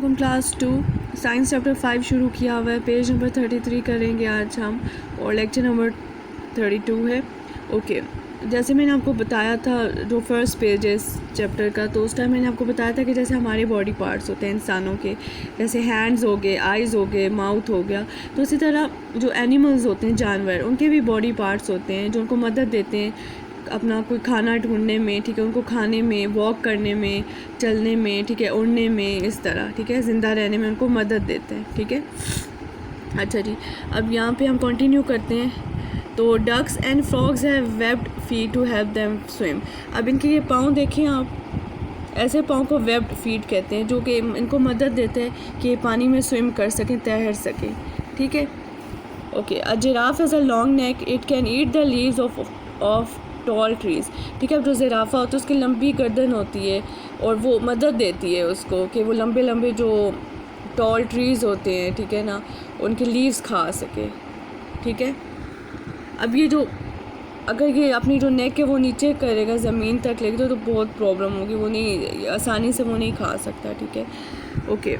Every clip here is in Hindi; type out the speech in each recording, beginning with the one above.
हम क्लास 2 साइंस चैप्टर 5 शुरू किया हुआ है। पेज नंबर 33 करेंगे आज हम, और लेक्चर नंबर 32 है। ओके, जैसे मैंने आपको बताया था जो फर्स्ट पेज है इस चैप्टर का, तो उस टाइम मैंने आपको बताया था कि जैसे हमारे बॉडी पार्ट्स होते हैं इंसानों के, जैसे हैंड्स हो गए, आइज़ हो गए, माउथ हो गया, तो इसी तरह जो एनिमल्स होते हैं, जानवर, उनके भी बॉडी पार्ट्स होते हैं जो उनको मदद देते हैं अपना कोई खाना ढूंढने में, ठीक है, उनको खाने में, वॉक करने में, चलने में, ठीक है, उड़ने में, इस तरह, ठीक है, ज़िंदा रहने में उनको मदद देते हैं। ठीक है, अच्छा जी, अब यहाँ पे हम कंटिन्यू करते हैं। तो ducks and frogs have webbed feet to help them swim. अब इनके ये पाँव देखें आप, ऐसे पाँव को वेब्ड फीट कहते हैं, जो कि इनको मदद देते हैं कि ये पानी में स्विम कर सकें, तैर सकें। ठीक है, okay. A giraffe has a long neck, it can eat the leaves of tall trees. ठीक है, अब जो ज़िराफ़ा होता है उसकी लंबी गर्दन होती है और वो मदद देती है उसको कि वो लंबे लंबे जो टॉल ट्रीज़ होते हैं, ठीक है ना, उनके लीव्स खा सके। ठीक है, अब ये जो अगर ये अपनी जो नेक है वो नीचे करेगा, ज़मीन तक लेगा, तो बहुत प्रॉब्लम होगी, वो नहीं आसानी से वो नहीं खा सकता। ठीक है, ओके।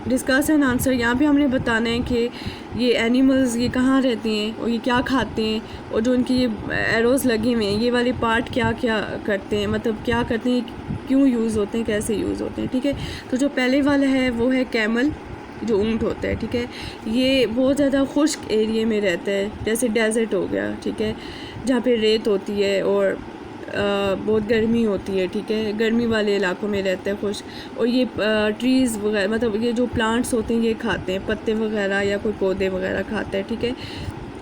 डिस्कस एंड आंसर, यहाँ पे हमने बताना है कि ये एनिमल्स ये कहाँ रहती हैं और ये क्या खाते हैं, और जो इनकी ये एरोज़ लगे हुए हैं, ये वाले पार्ट क्या क्या करते हैं, मतलब क्या करते हैं, क्यों यूज़ होते हैं, कैसे यूज़ होते हैं। ठीक है, तो जो पहले वाला है वो है कैमल, जो ऊँट होता है। ठीक है, ये बहुत ज़्यादा खुश्क एरिए में रहता है, जैसे डेजर्ट हो गया, ठीक है, जहाँ पे रेत होती है और बहुत गर्मी होती है। ठीक है, गर्मी वाले इलाकों में रहता है खुश्क, और ये ट्रीज़ वगैरह, मतलब ये जो प्लांट्स होते हैं ये खाते हैं, पत्ते वगैरह या कोई पौधे वगैरह खाता है। ठीक है,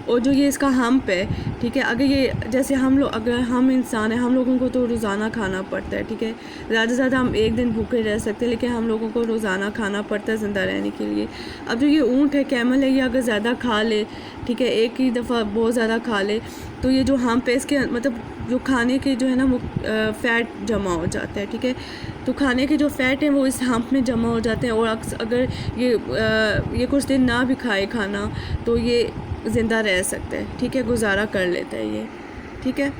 और जो ये इसका हम्प है, ठीक है, अगर ये जैसे हम लोग, अगर हम इंसान हैं, हम लोगों को तो रोज़ाना खाना पड़ता है। ठीक है, ज़्यादा से ज़्यादा हम एक दिन भूखे रह सकते हैं, लेकिन हम लोगों को रोज़ाना खाना पड़ता है ज़िंदा रहने के लिए। अब जो ये ऊँट है, कैमल है, ये अगर ज़्यादा खा ले, ठीक है, एक ही दफ़ा बहुत ज़्यादा खा ले, तो ये जो हम्प है इसके, मतलब जो खाने के जो है ना वो फ़ैट जमा हो जाता है। ठीक है, तो खाने के जो फ़ैट हैं वो इस हम्प में जमा हो जाते हैं, और अगर ये कुछ दिन ना भी खाए खाना, तो ये ज़िंदा रह सकता है। ठीक है, गुजारा कर लेता है ये। ठीक है,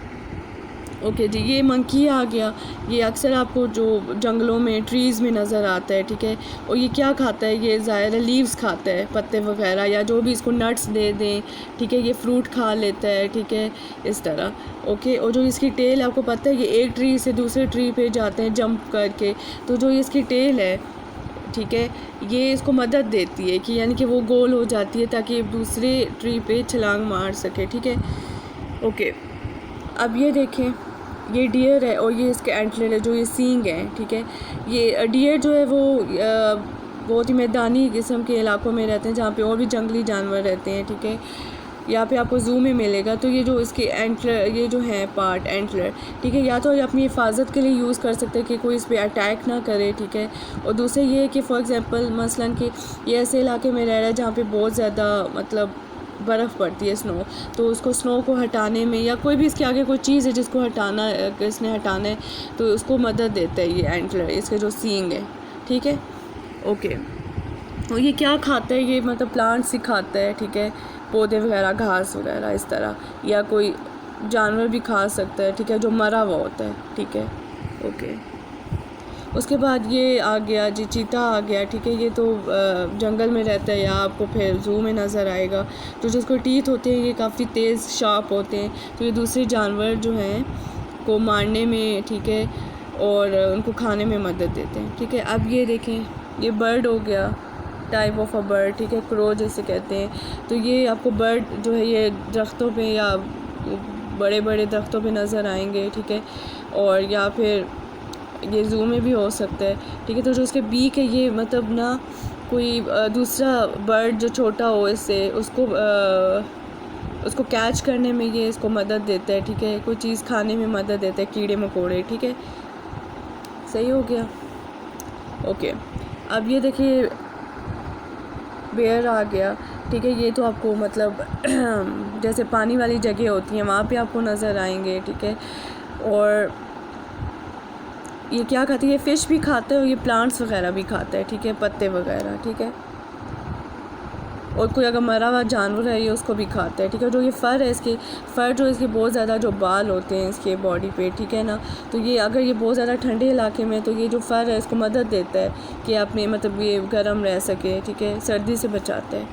ओके जी। ये मंकी आ गया, ये अक्सर आपको जो जंगलों में, ट्रीज़ में नज़र आता है। ठीक है, और ये क्या खाता है, ये ज़ाहिर लीव्स खाता है, पत्ते वगैरह, या जो भी इसको नट्स दे दें, ठीक है, ये फ्रूट खा लेता है। ठीक है, इस तरह। ओके, और जो इसकी टेल, आपको पता है, ये एक ट्री से दूसरे ट्री पे जाते हैं जंप करके, तो जो इसकी टेल है, ठीक है, ये इसको मदद देती है कि यानी कि वो गोल हो जाती है ताकि दूसरे ट्री पे छलांग मार सके। ठीक है, ओके। अब ये देखें, ये डियर है और ये इसके एंटलर है, जो ये सींग है। ठीक है, ये डियर जो है वो बहुत ही मैदानी किस्म के इलाकों में रहते हैं, जहाँ पे और भी जंगली जानवर रहते हैं। ठीक है, यहाँ पे आपको ज़ू में मिलेगा। तो ये जो इसके एंटलर, ये जो है पार्ट एंटलर, ठीक है, या तो ये अपनी हिफाजत के लिए यूज़ कर सकते हैं कि कोई इस पर अटैक ना करे। ठीक है, और दूसरे ये है कि फ़ॉर एग्ज़ाम्पल मसलन कि ये ऐसे इलाके में रह रहा है जहाँ पे बहुत ज़्यादा मतलब बर्फ़ पड़ती है, स्नो, तो उसको स्नो को हटाने में, या कोई भी इसके आगे कोई चीज़ है जिसको हटाना, इसने हटाना है, तो उसको मदद देता है ये एंटलर, इसके जो सींग है। ठीक है, ओके। और ये क्या खाता है, ये मतलब प्लांट्स ही खाता है। ठीक है, पौधे वगैरह, घास वगैरह, इस तरह, या कोई जानवर भी खा सकता है। ठीक है, जो मरा हुआ होता है। ठीक है, ओके। उसके बाद ये आ गया जी, चीता आ गया। ठीक है, ये तो जंगल में रहता है, या आपको फिर ज़ू में नज़र आएगा। तो जिसको टीथ होते हैं ये काफ़ी तेज़ शार्प होते हैं, तो ये दूसरे जानवर जो हैं को मारने में, ठीक है, और उनको खाने में मदद देते हैं। ठीक है, अब ये देखें, ये बर्ड हो गया, टाइप ऑफ अ बर्ड। ठीक है, क्रो जैसे कहते हैं। तो ये आपको बर्ड जो है ये दरख्तों पे या बड़े बड़े दरख्तों पे नज़र आएंगे। ठीक है, और या फिर ये ज़ू में भी हो सकता है। ठीक है, तो जो उसके बीक है, ये मतलब ना कोई दूसरा बर्ड जो छोटा हो इससे, उसको कैच करने में ये इसको मदद देता है। ठीक है, कोई चीज़ खाने में मदद देता है, कीड़े मकोड़े। ठीक है, सही हो गया, ओके। अब ये देखिए, बेयर आ गया। ठीक है, ये तो आपको मतलब जैसे पानी वाली जगह होती हैं वहाँ पे आपको नज़र आएंगे। ठीक है, और ये क्या खाती है, ये फ़िश भी खाता है और ये प्लांट्स वगैरह भी खाता है। ठीक है, पत्ते वगैरह। ठीक है, और कोई अगर मरा हुआ जानवर है ये उसको भी खाता है, ठीक है। जो ये फ़र है, इसके फ़र जो इसके बहुत ज़्यादा जो बाल होते हैं इसके बॉडी पे, ठीक है ना, तो ये अगर ये बहुत ज़्यादा ठंडे इलाके में, तो ये जो फ़र है इसको मदद देता है कि अपने मतलब ये गर्म रह सके, ठीक है, सर्दी से बचाता है,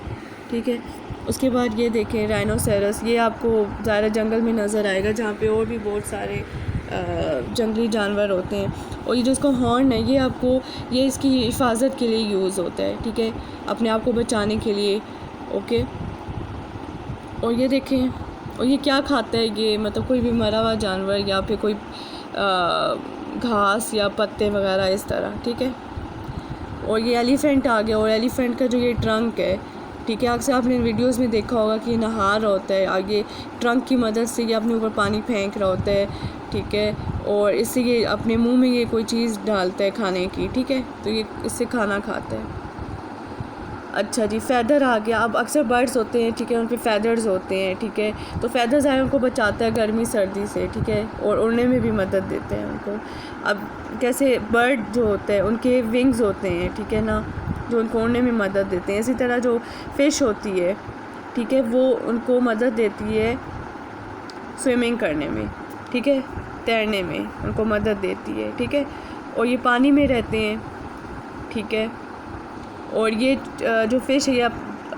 ठीक है। उसके बाद ये देखें राइनोसेरस, ये आपको ज़्यादा जंगल में नज़र आएगा जहाँ पे और भी बहुत सारे जंगली जानवर होते हैं। और ये जो इसका हॉर्न है ये इसकी हिफाजत के लिए यूज़ होता है, ठीक है, अपने आप को बचाने के लिए, ओके। और ये देखें, और ये क्या खाता है, ये मतलब कोई भी मरा हुआ जानवर या फिर कोई घास या पत्ते वगैरह इस तरह, ठीक है। और ये एलिफेंट आ गया, और एलिफेंट का जो ये ट्रंक है, ठीक है, अक्सर आपने वीडियोस में देखा होगा कि नहा रहा होता है, आगे ट्रंक की मदद से ये अपने ऊपर पानी फेंक रहा होता है, ठीक है, और इससे ये अपने मुंह में ये कोई चीज़ डालता है खाने की, ठीक है, तो ये इससे खाना खाता है। अच्छा जी, फ़ेदर आ गया। अब अक्सर बर्ड्स होते हैं, ठीक है, उन पे फ़ेदर्स होते हैं, ठीक है, तो फ़ेदर्स आए उनको बचाता है गर्मी सर्दी से, ठीक है, और उड़ने में भी मदद देते हैं उनको। अब कैसे बर्ड जो होते हैं उनके विंग्स होते हैं, ठीक है ना, जो उनको उड़ने में मदद देते हैं। इसी तरह जो फ़िश होती है, ठीक है, वो उनको मदद देती है स्विमिंग करने में, ठीक है, तैरने में उनको मदद देती है, ठीक है, और ये पानी में रहते हैं, ठीक है। और ये जो फ़िश है ये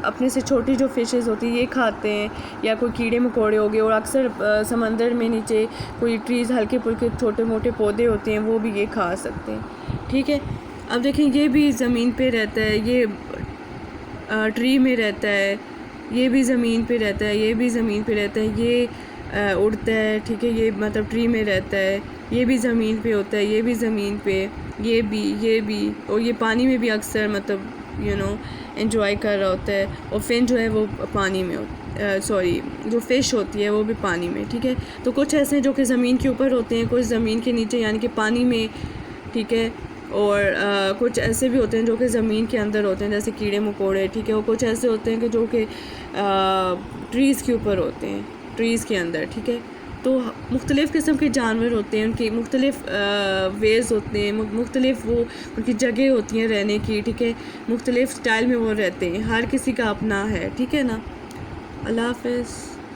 अपने से छोटी जो फ़िशेस होती है ये खाते हैं, या कोई कीड़े मकोड़े हो गए, और अक्सर समंदर में नीचे कोई ट्रीज़ हल्के फुल्के छोटे मोटे पौधे होते हैं वो भी ये खा सकते हैं, ठीक है। अब देखें ये भी ज़मीन पे रहता है, ये ट्री में रहता है, ये भी ज़मीन पे रहता है, ये भी ज़मीन पे रहता है, ये उड़ता है, ठीक है, ये मतलब ट्री में रहता है, ये भी ज़मीन पे होता है, ये भी ज़मीन पे, ये भी, और ये पानी में भी अक्सर मतलब एंजॉय कर रहा होता है। और फिन जो है वो पानी में जो फ़िश होती है वो भी पानी में, ठीक है। तो कुछ ऐसे हैं जो कि ज़मीन के ऊपर होते हैं, कुछ ज़मीन के नीचे यानी कि पानी में, ठीक है, और कुछ ऐसे भी होते हैं जो कि ज़मीन के अंदर होते हैं जैसे कीड़े मकोड़े, ठीक है, और कुछ ऐसे होते हैं कि जो कि ट्रीज़ के ऊपर होते हैं, ट्रीज़ के अंदर, ठीक है। तो मुख्तलिफ़ किस्म के जानवर होते हैं, उनकी मुख्तलिफ़ वेज़ होते हैं, मुख्तलिफ़ वो उनकी जगह होती हैं रहने की, ठीक है, मुख्तलिफ़ स्टाइल में वो रहते हैं, हर किसी का अपना है, ठीक है ना। अल्लाह हाफ़िज़।